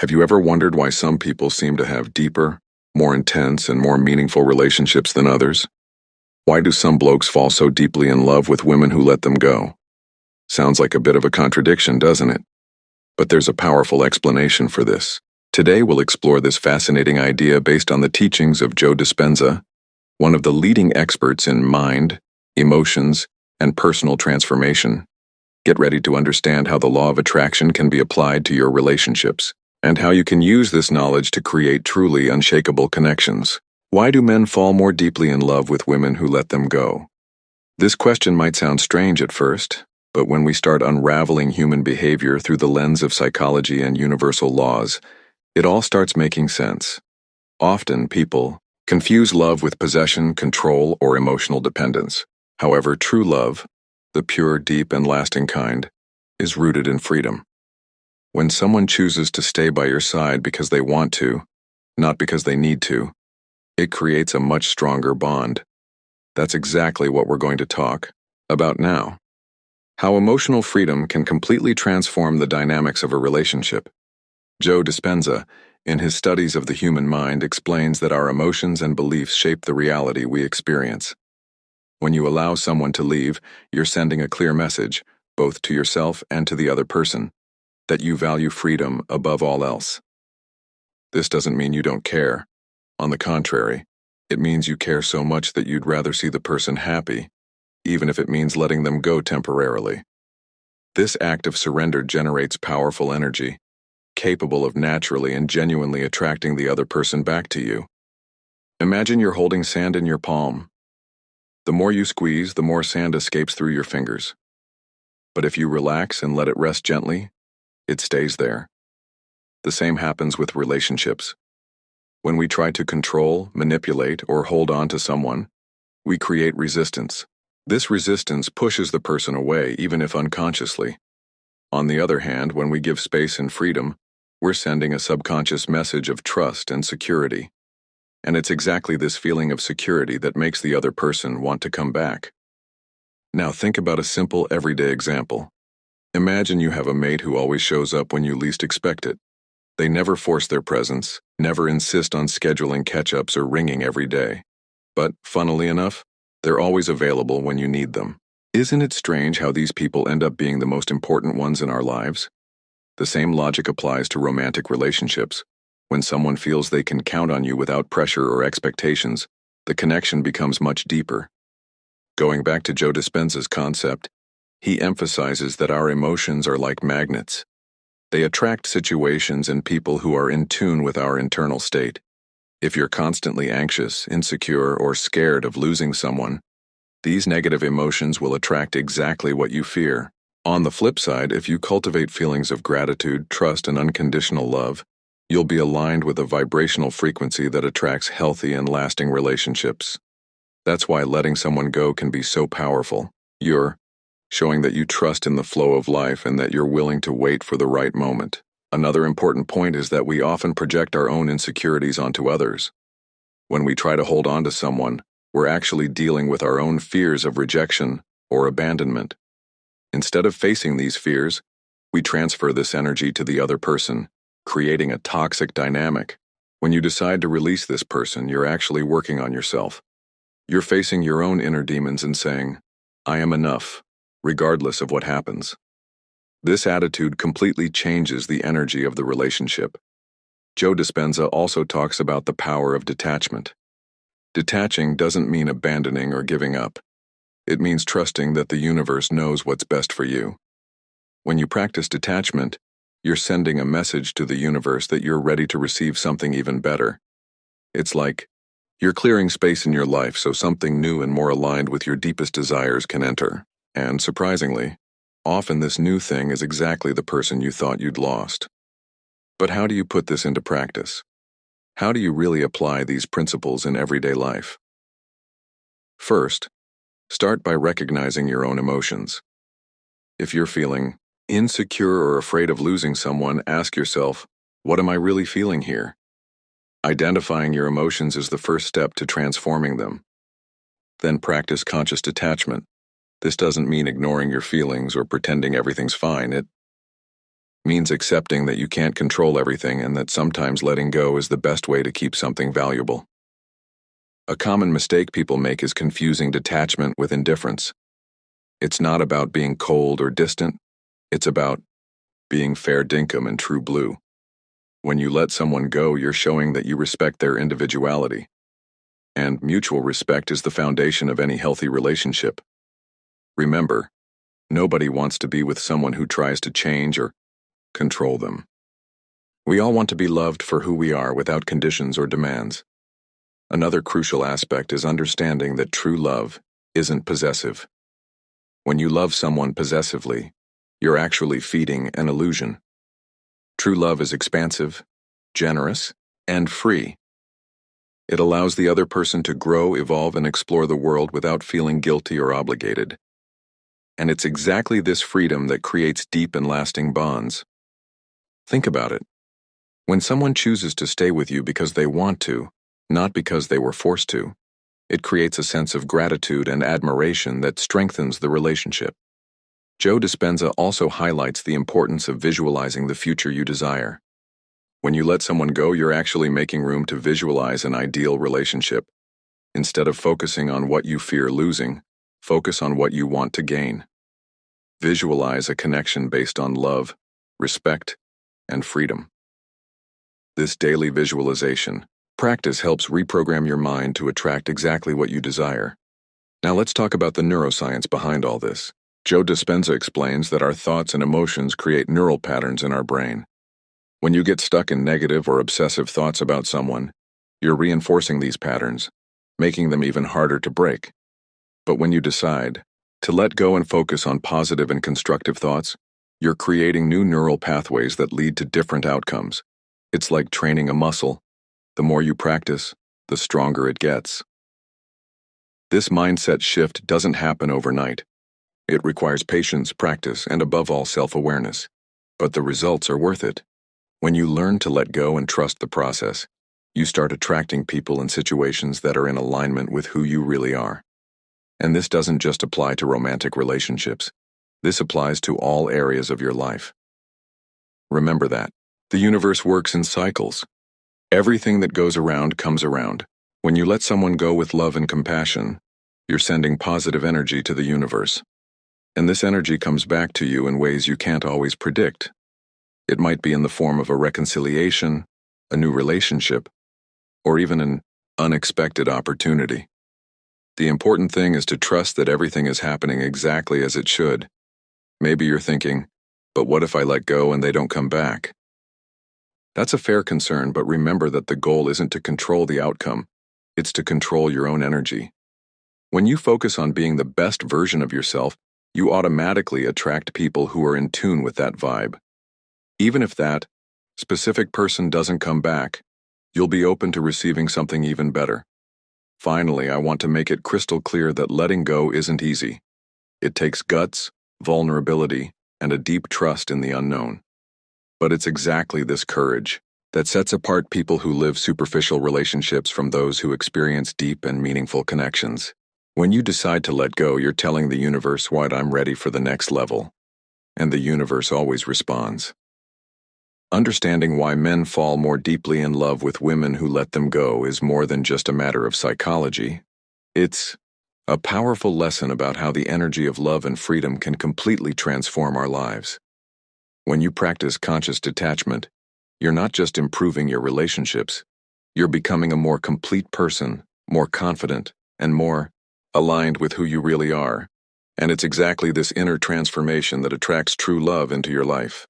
Have you ever wondered why some people seem to have deeper, more intense, and more meaningful relationships than others? Why do some blokes fall so deeply in love with women who let them go? Sounds like a bit of a contradiction, doesn't it? But there's a powerful explanation for this. Today we'll explore this fascinating idea based on the teachings of Joe Dispenza, one of the leading experts in mind, emotions, and personal transformation. Get ready to understand how the law of attraction can be applied to your relationships, and how you can use this knowledge to create truly unshakable connections. Why do men fall more deeply in love with women who let them go? This question might sound strange at first, but when we start unraveling human behavior through the lens of psychology and universal laws, it all starts making sense. Often, people confuse love with possession, control, or emotional dependence. However, true love, the pure, deep, and lasting kind, is rooted in freedom. When someone chooses to stay by your side because they want to, not because they need to, it creates a much stronger bond. That's exactly what we're going to talk about now. How emotional freedom can completely transform the dynamics of a relationship. Joe Dispenza, in his studies of the human mind, explains that our emotions and beliefs shape the reality we experience. When you allow someone to leave, you're sending a clear message, both to yourself and to the other person, that you value freedom above all else. This doesn't mean you don't care. On the contrary, it means you care so much that you'd rather see the person happy, even if it means letting them go temporarily. This act of surrender generates powerful energy, capable of naturally and genuinely attracting the other person back to you. Imagine you're holding sand in your palm. The more you squeeze, the more sand escapes through your fingers. But if you relax and let it rest gently, it stays there. The same happens with relationships. When we try to control, manipulate, or hold on to someone, we create resistance. This resistance pushes the person away, even if unconsciously. On the other hand, when we give space and freedom, we're sending a subconscious message of trust and security. And it's exactly this feeling of security that makes the other person want to come back. Now think about a simple, everyday example. Imagine you have a mate who always shows up when you least expect it. They never force their presence, never insist on scheduling catch-ups or ringing every day. But, funnily enough, they're always available when you need them. Isn't it strange how these people end up being the most important ones in our lives? The same logic applies to romantic relationships. When someone feels they can count on you without pressure or expectations, the connection becomes much deeper. Going back to Joe Dispenza's concept, he emphasizes that our emotions are like magnets. They attract situations and people who are in tune with our internal state. If you're constantly anxious, insecure, or scared of losing someone, these negative emotions will attract exactly what you fear. On the flip side, if you cultivate feelings of gratitude, trust, and unconditional love, you'll be aligned with a vibrational frequency that attracts healthy and lasting relationships. That's why letting someone go can be so powerful. You're showing that you trust in the flow of life and that you're willing to wait for the right moment. Another important point is that we often project our own insecurities onto others. When we try to hold on to someone, we're actually dealing with our own fears of rejection or abandonment. Instead of facing these fears, we transfer this energy to the other person, creating a toxic dynamic. When you decide to release this person, you're actually working on yourself. You're facing your own inner demons and saying, "I am enough," regardless of what happens. This attitude completely changes the energy of the relationship. Joe Dispenza also talks about the power of detachment. Detaching doesn't mean abandoning or giving up. It means trusting that the universe knows what's best for you. When you practice detachment, you're sending a message to the universe that you're ready to receive something even better. It's like you're clearing space in your life so something new and more aligned with your deepest desires can enter. And surprisingly, often this new thing is exactly the person you thought you'd lost. But how do you put this into practice? How do you really apply these principles in everyday life? First, start by recognizing your own emotions. If you're feeling insecure or afraid of losing someone, ask yourself, what am I really feeling here? Identifying your emotions is the first step to transforming them. Then practice conscious detachment. This doesn't mean ignoring your feelings or pretending everything's fine. It means accepting that you can't control everything and that sometimes letting go is the best way to keep something valuable. A common mistake people make is confusing detachment with indifference. It's not about being cold or distant, it's about being fair dinkum and true blue. When you let someone go, you're showing that you respect their individuality. And mutual respect is the foundation of any healthy relationship. Remember, nobody wants to be with someone who tries to change or control them. We all want to be loved for who we are without conditions or demands. Another crucial aspect is understanding that true love isn't possessive. When you love someone possessively, you're actually feeding an illusion. True love is expansive, generous, and free. It allows the other person to grow, evolve, and explore the world without feeling guilty or obligated. And it's exactly this freedom that creates deep and lasting bonds. Think about it. When someone chooses to stay with you because they want to, not because they were forced to, it creates a sense of gratitude and admiration that strengthens the relationship. Joe Dispenza also highlights the importance of visualizing the future you desire. When you let someone go, you're actually making room to visualize an ideal relationship. Instead of focusing on what you fear losing, focus on what you want to gain. Visualize a connection based on love, respect, and freedom. This daily visualization practice helps reprogram your mind to attract exactly what you desire. Now let's talk about the neuroscience behind all this. Joe Dispenza explains that our thoughts and emotions create neural patterns in our brain. When you get stuck in negative or obsessive thoughts about someone, you're reinforcing these patterns, making them even harder to break. But when you decide to let go and focus on positive and constructive thoughts, you're creating new neural pathways that lead to different outcomes. It's like training a muscle. The more you practice, the stronger it gets. This mindset shift doesn't happen overnight. It requires patience, practice, and above all, self-awareness. But the results are worth it. When you learn to let go and trust the process, you start attracting people and situations that are in alignment with who you really are. And this doesn't just apply to romantic relationships. This applies to all areas of your life. Remember that. The universe works in cycles. Everything that goes around comes around. When you let someone go with love and compassion, you're sending positive energy to the universe. And this energy comes back to you in ways you can't always predict. It might be in the form of a reconciliation, a new relationship, or even an unexpected opportunity. The important thing is to trust that everything is happening exactly as it should. Maybe you're thinking, but what if I let go and they don't come back? That's a fair concern, but remember that the goal isn't to control the outcome, it's to control your own energy. When you focus on being the best version of yourself, you automatically attract people who are in tune with that vibe. Even if that specific person doesn't come back, you'll be open to receiving something even better. Finally, I want to make it crystal clear that letting go isn't easy. It takes guts, vulnerability, and a deep trust in the unknown. But it's exactly this courage that sets apart people who live superficial relationships from those who experience deep and meaningful connections. When you decide to let go, you're telling the universe, "What, I'm ready for the next level." And the universe always responds. Understanding why men fall more deeply in love with women who let them go is more than just a matter of psychology. It's a powerful lesson about how the energy of love and freedom can completely transform our lives. When you practice conscious detachment, you're not just improving your relationships, you're becoming a more complete person, more confident, and more aligned with who you really are. And it's exactly this inner transformation that attracts true love into your life.